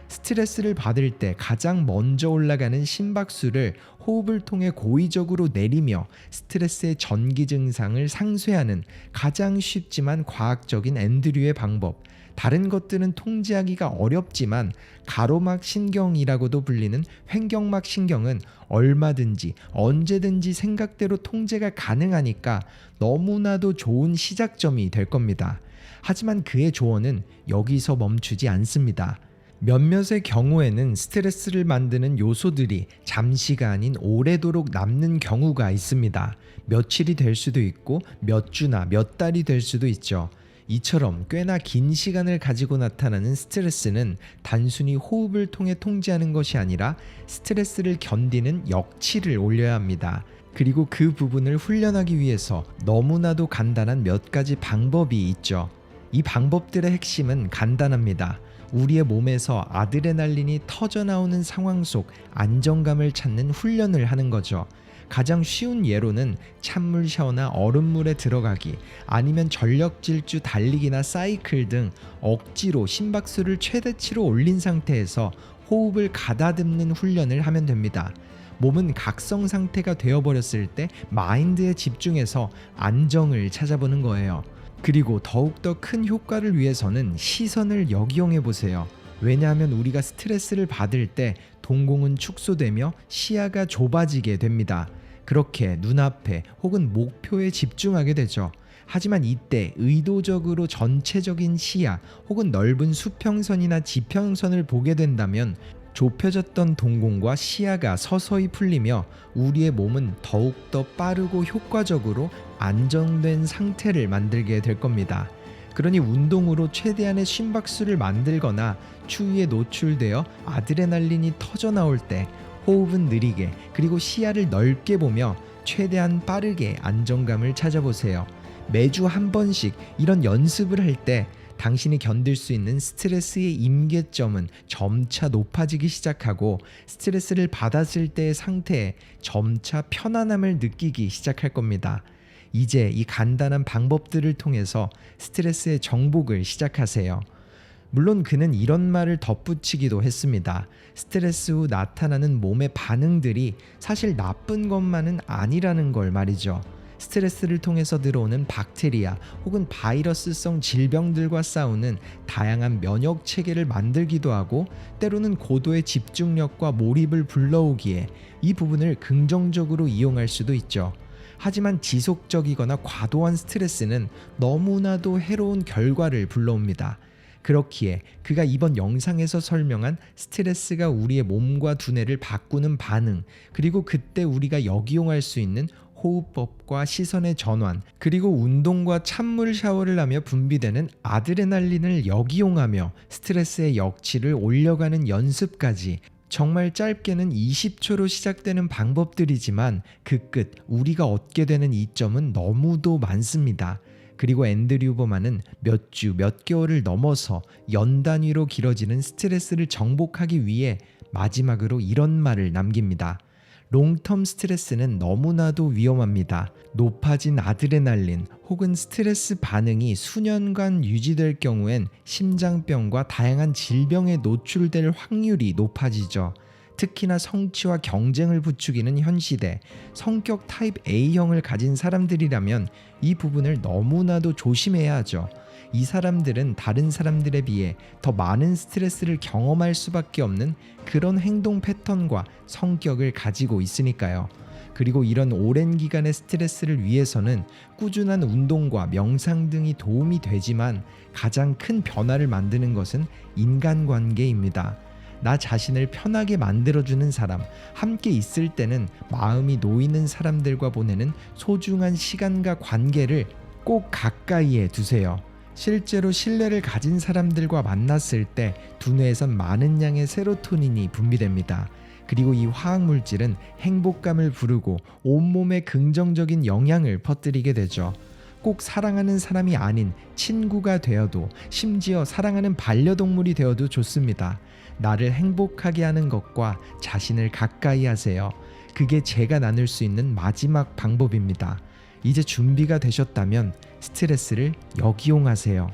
스트레스를 받을 때 가장 먼저 올라가는 심박수를 호흡을 통해 고의적으로 내리며 스트레스의 전기 증상을 상쇄하는 가장 쉽지만 과학적인 앤드류의 방법. 다른 것들은 통제하기가 어렵지만 가로막 신경이라고도 불리는 횡격막 신경은 얼마든지 언제든지 생각대로 통제가 가능하니까 너무나도 좋은 시작점이 될 겁니다. 하지만 그의 조언은 여기서 멈추지 않습니다. 몇몇의 경우에는 스트레스를 만드는 요소들이 잠시가 아닌 오래도록 남는 경우가 있습니다. 며칠이 될 수도 있고 몇 주나 몇 달이 될 수도 있죠. 이처럼 꽤나 긴 시간을 가지고 나타나는 스트레스는 단순히 호흡을 통해 통제하는 것이 아니라 스트레스를 견디는 역치를 올려야 합니다. 그리고 그 부분을 훈련하기 위해서 너무나도 간단한 몇 가지 방법이 있죠. 이 방법들의 핵심은 간단합니다. 우리의 몸에서 아드레날린이 터져나오는 상황 속 안정감을 찾는 훈련을 하는 거죠. 가장 쉬운 예로는 찬물 샤워나 얼음물에 들어가기, 아니면 전력 질주 달리기나 사이클 등 억지로 심박수를 최대치로 올린 상태에서 호흡을 가다듬는 훈련을 하면 됩니다. 몸은 각성 상태가 되어버렸을 때 마인드에 집중해서 안정을 찾아보는 거예요. 그리고 더욱더 큰 효과를 위해서는 시선을 역이용해 보세요. 왜냐하면 우리가 스트레스를 받을 때 동공은 축소되며 시야가 좁아지게 됩니다. 그렇게 눈앞에 혹은 목표에 집중하게 되죠. 하지만 이때 의도적으로 전체적인 시야 혹은 넓은 수평선이나 지평선을 보게 된다면 좁혀졌던 동공과 시야가 서서히 풀리며 우리의 몸은 더욱더 빠르고 효과적으로 안정된 상태를 만들게 될 겁니다. 그러니 운동으로 최대한의 심박수를 만들거나 추위에 노출되어 아드레날린이 터져나올 때 호흡은 느리게 그리고 시야를 넓게 보며 최대한 빠르게 안정감을 찾아보세요. 매주 한 번씩 이런 연습을 할 때 당신이 견딜 수 있는 스트레스의 임계점은 점차 높아지기 시작하고 스트레스를 받았을 때의 상태에 점차 편안함을 느끼기 시작할 겁니다. 이제 이 간단한 방법들을 통해서 스트레스의 정복을 시작하세요. 물론 그는 이런 말을 덧붙이기도 했습니다. 스트레스 후 나타나는 몸의 반응들이 사실 나쁜 것만은 아니라는 걸 말이죠. 스트레스를 통해서 들어오는 박테리아 혹은 바이러스성 질병들과 싸우는 다양한 면역 체계를 만들기도 하고 때로는 고도의 집중력과 몰입을 불러오기에 이 부분을 긍정적으로 이용할 수도 있죠. 하지만 지속적이거나 과도한 스트레스는 너무나도 해로운 결과를 불러옵니다. 그렇기에 그가 이번 영상에서 설명한 스트레스가 우리의 몸과 두뇌를 바꾸는 반응, 그리고 그때 우리가 역이용할 수 있는 호흡법과 시선의 전환, 그리고 운동과 찬물 샤워를 하며 분비되는 아드레날린을 역이용하며 스트레스의 역치를 올려가는 연습까지 정말 짧게는 20초로 시작되는 방법들이지만 그 끝 우리가 얻게 되는 이점은 너무도 많습니다. 그리고 앤드류 버만은 몇 주, 몇 개월을 넘어서 연 단위로 길어지는 스트레스를 정복하기 위해 마지막으로 이런 말을 남깁니다. 롱텀 스트레스는 너무나도 위험합니다. 높아진 아드레날린 혹은 스트레스 반응이 수년간 유지될 경우엔 심장병과 다양한 질병에 노출될 확률이 높아지죠. 특히나 성취와 경쟁을 부추기는 현 시대, 성격 타입 A형을 가진 사람들이라면 이 부분을 너무나도 조심해야 하죠. 이 사람들은 다른 사람들에 비해 더 많은 스트레스를 경험할 수밖에 없는 그런 행동 패턴과 성격을 가지고 있으니까요. 그리고 이런 오랜 기간의 스트레스를 위해서는 꾸준한 운동과 명상 등이 도움이 되지만 가장 큰 변화를 만드는 것은 인간관계입니다. 나 자신을 편하게 만들어주는 사람, 함께 있을 때는 마음이 놓이는 사람들과 보내는 소중한 시간과 관계를 꼭 가까이에 두세요. 실제로 신뢰를 가진 사람들과 만났을 때 두뇌에선 많은 양의 세로토닌이 분비됩니다. 그리고 이 화학물질은 행복감을 부르고 온몸에 긍정적인 영향을 퍼뜨리게 되죠. 꼭 사랑하는 사람이 아닌 친구가 되어도, 심지어 사랑하는 반려동물이 되어도 좋습니다. 나를 행복하게 하는 것과 자신을 가까이 하세요. 그게 제가 나눌 수 있는 마지막 방법입니다. 이제 준비가 되셨다면 스트레스를 역이용하세요.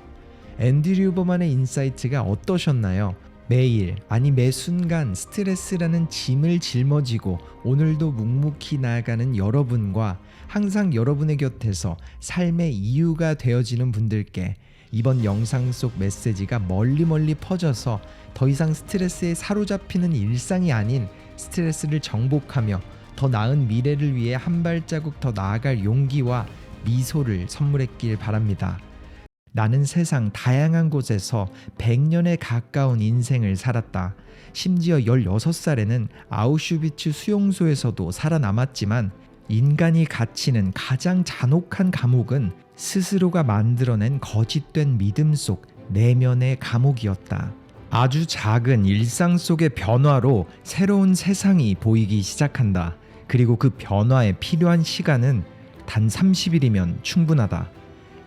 앤드류 버만의 인사이트가 어떠셨나요? 매일, 아니 매 순간 스트레스라는 짐을 짊어지고 오늘도 묵묵히 나아가는 여러분과 항상 여러분의 곁에서 삶의 이유가 되어지는 분들께 이번 영상 속 메시지가 멀리 퍼져서 더 이상 스트레스에 사로잡히는 일상이 아닌 스트레스를 정복하며 더 나은 미래를 위해 한 발자국 더 나아갈 용기와 미소를 선물했길 바랍니다. 나는 세상 다양한 곳에서 100년에 가까운 인생을 살았다. 심지어 16살에는 아우슈비츠 수용소에서도 살아남았지만 인간이 갇히는 가장 잔혹한 감옥은 스스로가 만들어낸 거짓된 믿음 속 내면의 감옥이었다. 아주 작은 일상 속의 변화로 새로운 세상이 보이기 시작한다. 그리고 그 변화에 필요한 시간은 단 30일이면 충분하다.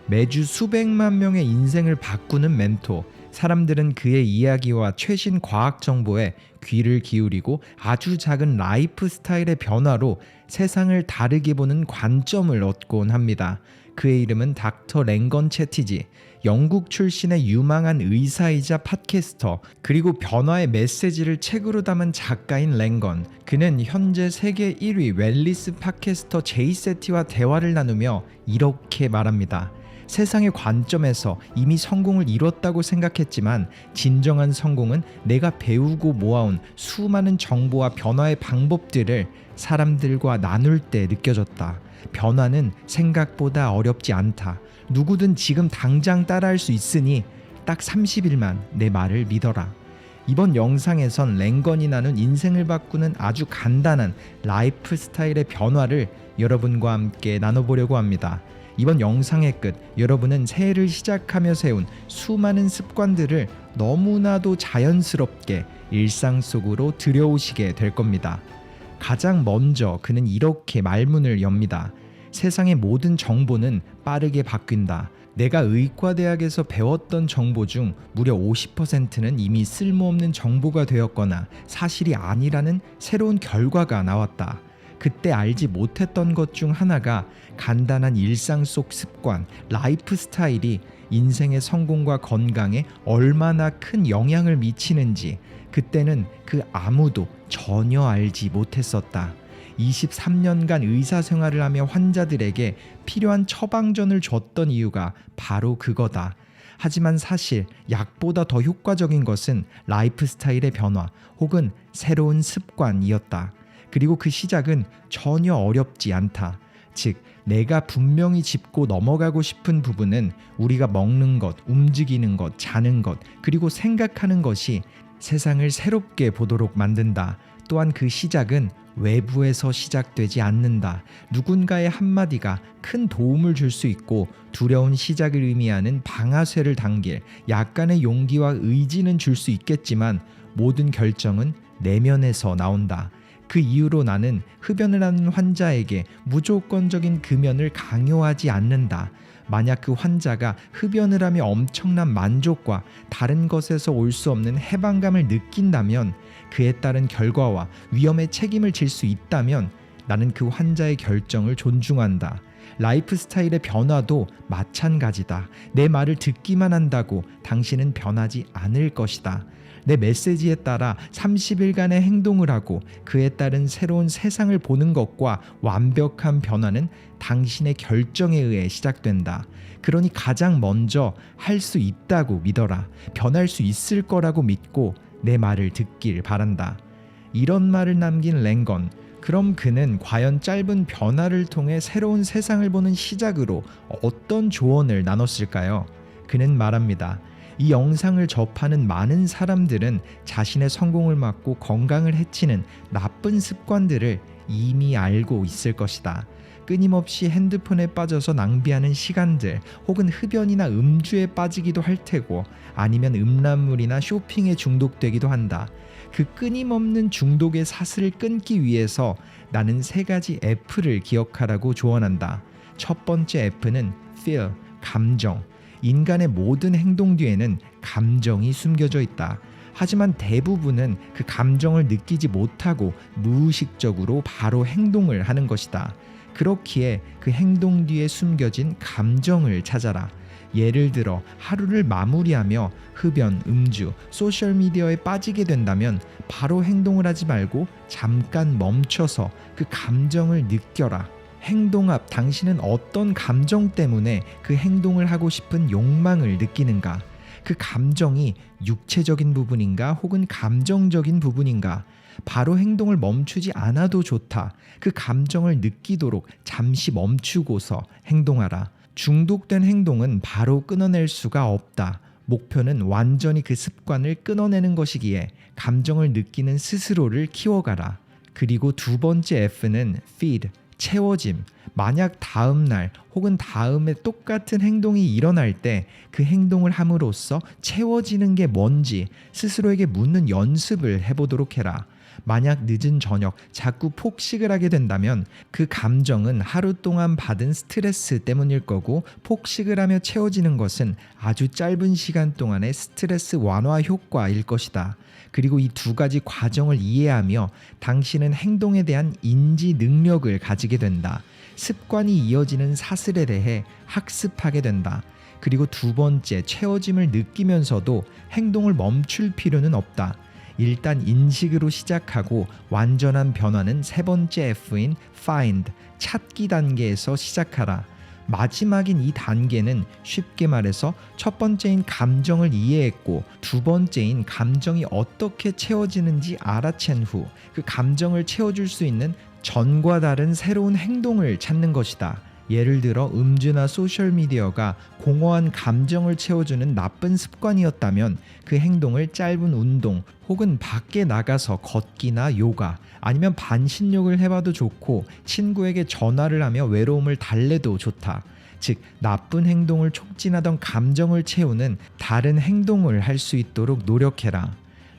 매주 수백만 명의 인생을 바꾸는 멘토, 사람들은 그의 이야기와 최신 과학 정보에 귀를 기울이고 아주 작은 라이프 스타일의 변화로 세상을 다르게 보는 관점을 얻곤 합니다. 그의 이름은 닥터 랭건 채티지. 영국 출신의 유망한 의사이자 팟캐스터, 그리고 변화의 메시지를 책으로 담은 작가인 랭건. 그는 현재 세계 1위 웰리스 팟캐스터 제이 세티와 대화를 나누며 이렇게 말합니다. 세상의 관점에서 이미 성공을 이뤘다고 생각했지만 진정한 성공은 내가 배우고 모아온 수많은 정보와 변화의 방법들을 사람들과 나눌 때 느껴졌다. 변화는 생각보다 어렵지 않다. 누구든 지금 당장 따라할 수 있으니 딱 30일만 내 말을 믿어라. 이번 영상에선 랭건이 나눈 인생을 바꾸는 아주 간단한 라이프 스타일의 변화를 여러분과 함께 나눠보려고 합니다. 이번 영상의 끝, 여러분은 새해를 시작하며 세운 수많은 습관들을 너무나도 자연스럽게 일상 속으로 들여오시게 될 겁니다. 가장 먼저 그는 이렇게 말문을 엽니다. 세상의 모든 정보는 빠르게 바뀐다. 내가 의과대학에서 배웠던 정보 중 무려 50%는 이미 쓸모없는 정보가 되었거나 사실이 아니라는 새로운 결과가 나왔다. 그때 알지 못했던 것 중 하나가 간단한 일상 속 습관, 라이프 스타일이 인생의 성공과 건강에 얼마나 큰 영향을 미치는지 그때는 그 아무도 전혀 알지 못했었다. 23년간 의사 생활을 하며 환자들에게 필요한 처방전을 줬던 이유가 바로 그거다. 하지만 사실 약보다 더 효과적인 것은 라이프 스타일의 변화 혹은 새로운 습관이었다. 그리고 그 시작은 전혀 어렵지 않다. 즉, 내가 분명히 짚고 넘어가고 싶은 부분은 우리가 먹는 것, 움직이는 것, 자는 것, 그리고 생각하는 것이 세상을 새롭게 보도록 만든다. 또한 그 시작은 외부에서 시작되지 않는다. 누군가의 한마디가 큰 도움을 줄 수 있고 두려운 시작을 의미하는 방아쇠를 당길 약간의 용기와 의지는 줄 수 있겠지만 모든 결정은 내면에서 나온다. 그 이유로 나는 흡연을 하는 환자에게 무조건적인 금연을 강요하지 않는다. 만약 그 환자가 흡연을 하며 엄청난 만족과 다른 것에서 올 수 없는 해방감을 느낀다면, 그에 따른 결과와 위험의 책임을 질 수 있다면 나는 그 환자의 결정을 존중한다. 라이프 스타일의 변화도 마찬가지다. 내 말을 듣기만 한다고 당신은 변하지 않을 것이다. 내 메시지에 따라 30일간의 행동을 하고 그에 따른 새로운 세상을 보는 것과 완벽한 변화는 당신의 결정에 의해 시작된다. 그러니 가장 먼저 할 수 있다고 믿어라. 변할 수 있을 거라고 믿고 내 말을 듣길 바란다. 이런 말을 남긴 랭건. 그럼 그는 과연 짧은 변화를 통해 새로운 세상을 보는 시작으로 어떤 조언을 나눴을까요? 그는 말합니다. 이 영상을 접하는 많은 사람들은 자신의 성공을 막고 건강을 해치는 나쁜 습관들을 이미 알고 있을 것이다. 끊임없이 핸드폰에 빠져서 낭비하는 시간들, 혹은 흡연이나 음주에 빠지기도 할 테고, 아니면 음란물이나 쇼핑에 중독되기도 한다. 그 끊임없는 중독의 사슬을 끊기 위해서 나는 3가지 F를 기억하라고 조언한다. 첫 번째 F는 feel, 감정. 인간의 모든 행동 뒤에는 감정이 숨겨져 있다. 하지만 대부분은 그 감정을 느끼지 못하고 무의식적으로 바로 행동을 하는 것이다. 그렇기에 그 행동 뒤에 숨겨진 감정을 찾아라. 예를 들어 하루를 마무리하며 흡연, 음주, 소셜미디어에 빠지게 된다면 바로 행동을 하지 말고 잠깐 멈춰서 그 감정을 느껴라. 행동 앞 당신은 어떤 감정 때문에 그 행동을 하고 싶은 욕망을 느끼는가? 그 감정이 육체적인 부분인가 혹은 감정적인 부분인가? 바로 행동을 멈추지 않아도 좋다. 그 감정을 느끼도록 잠시 멈추고서 행동하라. 중독된 행동은 바로 끊어낼 수가 없다. 목표는 완전히 그 습관을 끊어내는 것이기에 감정을 느끼는 스스로를 키워가라. 그리고 두 번째 F는 feed, 채워짐. 만약 다음 날 혹은 다음에 똑같은 행동이 일어날 때 그 행동을 함으로써 채워지는 게 뭔지 스스로에게 묻는 연습을 해보도록 해라. 만약 늦은 저녁 자꾸 폭식을 하게 된다면 그 감정은 하루 동안 받은 스트레스 때문일 거고, 폭식을 하며 채워지는 것은 아주 짧은 시간 동안의 스트레스 완화 효과일 것이다. 그리고 이 2가지 과정을 이해하며 당신은 행동에 대한 인지 능력을 가지게 된다. 습관이 이어지는 사슬에 대해 학습하게 된다. 그리고 두 번째, 채워짐을 느끼면서도 행동을 멈출 필요는 없다. 일단 인식으로 시작하고 완전한 변화는 세 번째 F인 find, 찾기 단계에서 시작하라. 마지막인 이 단계는 쉽게 말해서 첫 번째인 감정을 이해했고 두 번째인 감정이 어떻게 채워지는지 알아챈 후 그 감정을 채워줄 수 있는 전과 다른 새로운 행동을 찾는 것이다. 예를 들어 음주나 소셜미디어가 공허한 감정을 채워주는 나쁜 습관이었다면 그 행동을 짧은 운동 혹은 밖에 나가서 걷기나 요가 아니면 반신욕을 해봐도 좋고 친구에게 전화를 하며 외로움을 달래도 좋다. 즉 나쁜 행동을 촉진하던 감정을 채우는 다른 행동을 할 수 있도록 노력해라.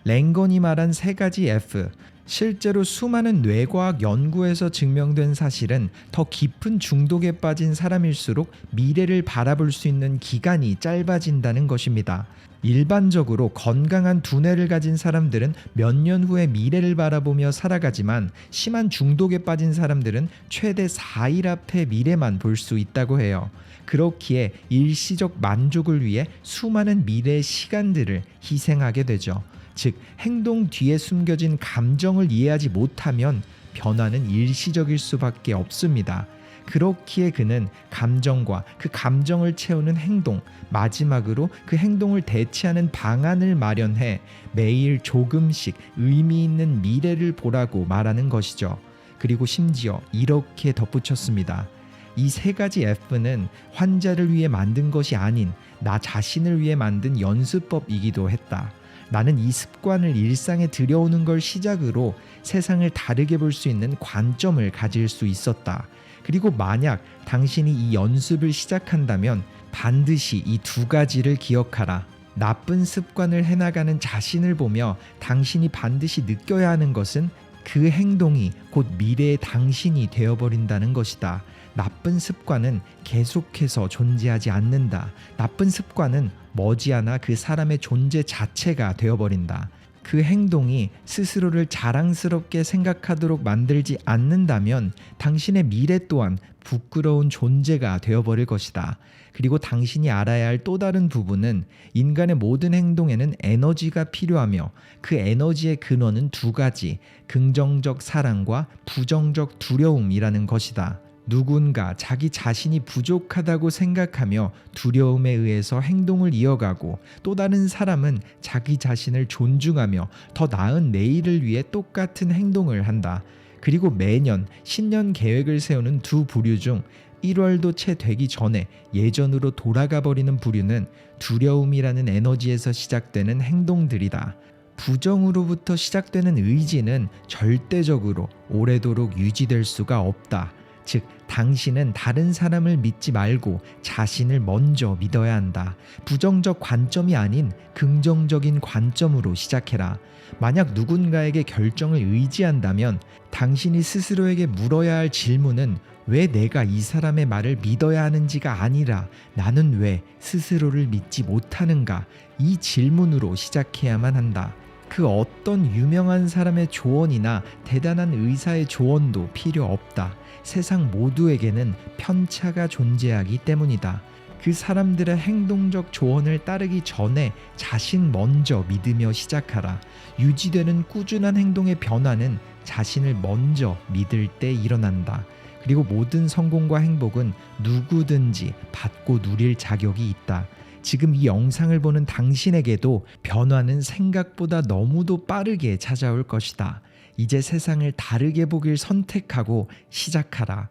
랭건이 말한 세 가지 F, 실제로 수많은 뇌과학 연구에서 증명된 사실은 더 깊은 중독에 빠진 사람일수록 미래를 바라볼 수 있는 기간이 짧아진다는 것입니다. 일반적으로 건강한 두뇌를 가진 사람들은 몇 년 후에 미래를 바라보며 살아가지만 심한 중독에 빠진 사람들은 최대 4일 앞의 미래만 볼 수 있다고 해요. 그렇기에 일시적 만족을 위해 수많은 미래의 시간들을 희생하게 되죠. 즉 행동 뒤에 숨겨진 감정을 이해하지 못하면 변화는 일시적일 수밖에 없습니다. 그렇기에 그는 감정과 그 감정을 채우는 행동, 마지막으로 그 행동을 대체하는 방안을 마련해 매일 조금씩 의미 있는 미래를 보라고 말하는 것이죠. 그리고 심지어 이렇게 덧붙였습니다. 이 세 가지 F는 환자를 위해 만든 것이 아닌 나 자신을 위해 만든 연습법이기도 했다. 나는 이 습관을 일상에 들여오는 걸 시작으로 세상을 다르게 볼 수 있는 관점을 가질 수 있었다. 그리고 만약 당신이 이 연습을 시작한다면 반드시 이 두 가지를 기억하라. 나쁜 습관을 해나가는 자신을 보며 당신이 반드시 느껴야 하는 것은 그 행동이 곧 미래의 당신이 되어버린다는 것이다. 나쁜 습관은 계속해서 존재하지 않는다. 나쁜 습관은 머지않아 그 사람의 존재 자체가 되어버린다. 그 행동이 스스로를 자랑스럽게 생각하도록 만들지 않는다면 당신의 미래 또한 부끄러운 존재가 되어버릴 것이다. 그리고 당신이 알아야 할 또 다른 부분은 인간의 모든 행동에는 에너지가 필요하며 그 에너지의 근원은 두 가지, 긍정적 사랑과 부정적 두려움이라는 것이다. 누군가 자기 자신이 부족하다고 생각하며 두려움에 의해서 행동을 이어가고 또 다른 사람은 자기 자신을 존중하며 더 나은 내일을 위해 똑같은 행동을 한다. 그리고 매년 신년 계획을 세우는 두 부류 중 1월도 채 되기 전에 예전으로 돌아가 버리는 부류는 두려움이라는 에너지에서 시작되는 행동들이다. 부정으로부터 시작되는 의지는 절대적으로 오래도록 유지될 수가 없다. 즉 당신은 다른 사람을 믿지 말고 자신을 먼저 믿어야 한다. 부정적 관점이 아닌 긍정적인 관점으로 시작해라. 만약 누군가에게 결정을 의지한다면 당신이 스스로에게 물어야 할 질문은 왜 내가 이 사람의 말을 믿어야 하는지가 아니라 나는 왜 스스로를 믿지 못하는가? 이 질문으로 시작해야만 한다. 그 어떤 유명한 사람의 조언이나 대단한 의사의 조언도 필요 없다. 세상 모두에게는 편차가 존재하기 때문이다. 그 사람들의 행동적 조언을 따르기 전에 자신 먼저 믿으며 시작하라. 유지되는 꾸준한 행동의 변화는 자신을 먼저 믿을 때 일어난다. 그리고 모든 성공과 행복은 누구든지 받고 누릴 자격이 있다. 지금 이 영상을 보는 당신에게도 변화는 생각보다 너무도 빠르게 찾아올 것이다. 이제 세상을 다르게 보길 선택하고 시작하라.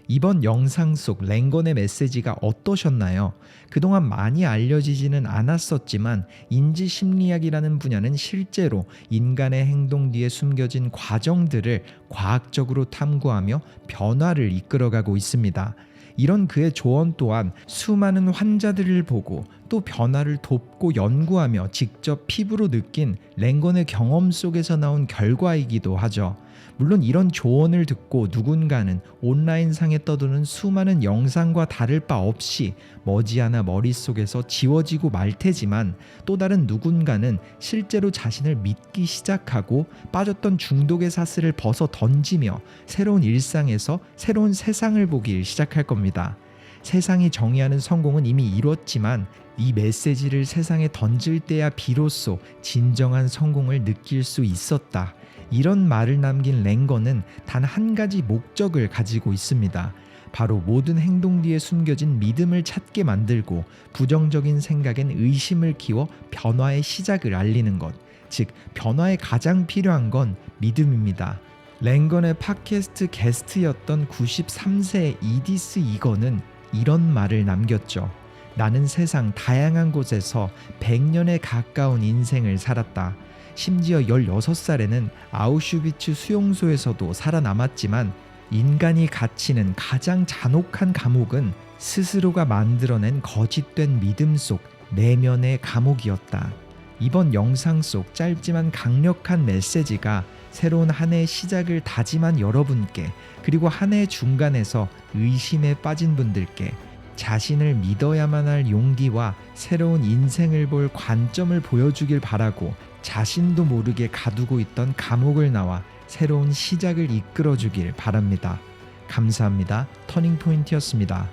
이번 영상 속 랭건의 메시지가 어떠셨나요? 그동안 많이 알려지지는 않았었지만 인지심리학이라는 분야는 실제로 인간의 행동 뒤에 숨겨진 과정들을 과학적으로 탐구하며 변화를 이끌어가고 있습니다. 이런 그의 조언 또한 수많은 환자들을 보고 또 변화를 돕고 연구하며 직접 피부로 느낀 랭건의 경험 속에서 나온 결과이기도 하죠. 물론 이런 조언을 듣고 누군가는 온라인상에 떠도는 수많은 영상과 다를 바 없이 머지않아 머릿속에서 지워지고 말 테지만, 또 다른 누군가는 실제로 자신을 믿기 시작하고 빠졌던 중독의 사슬을 벗어 던지며 새로운 일상에서 새로운 세상을 보기 시작할 겁니다. 세상이 정의하는 성공은 이미 이뤘지만 이 메시지를 세상에 던질 때야 비로소 진정한 성공을 느낄 수 있었다. 이런 말을 남긴 랭거는 단 한 가지 목적을 가지고 있습니다. 바로 모든 행동 뒤에 숨겨진 믿음을 찾게 만들고 부정적인 생각엔 의심을 키워 변화의 시작을 알리는 것. 즉, 변화에 가장 필요한 건 믿음입니다. 랭건의 팟캐스트 게스트였던 93세 이디스 이건은 이런 말을 남겼죠. 나는 세상 다양한 곳에서 100년에 가까운 인생을 살았다. 심지어 16살에는 아우슈비츠 수용소에서도 살아남았지만 인간이 갇히는 가장 잔혹한 감옥은 스스로가 만들어낸 거짓된 믿음 속 내면의 감옥이었다. 이번 영상 속 짧지만 강력한 메시지가 새로운 한 해의 시작을 다짐한 여러분께, 그리고 한 해의 중간에서 의심에 빠진 분들께 자신을 믿어야만 할 용기와 새로운 인생을 볼 관점을 보여주길 바라고, 자신도 모르게 가두고 있던 감옥을 나와 새로운 시작을 이끌어주길 바랍니다. 감사합니다. 터닝포인트였습니다.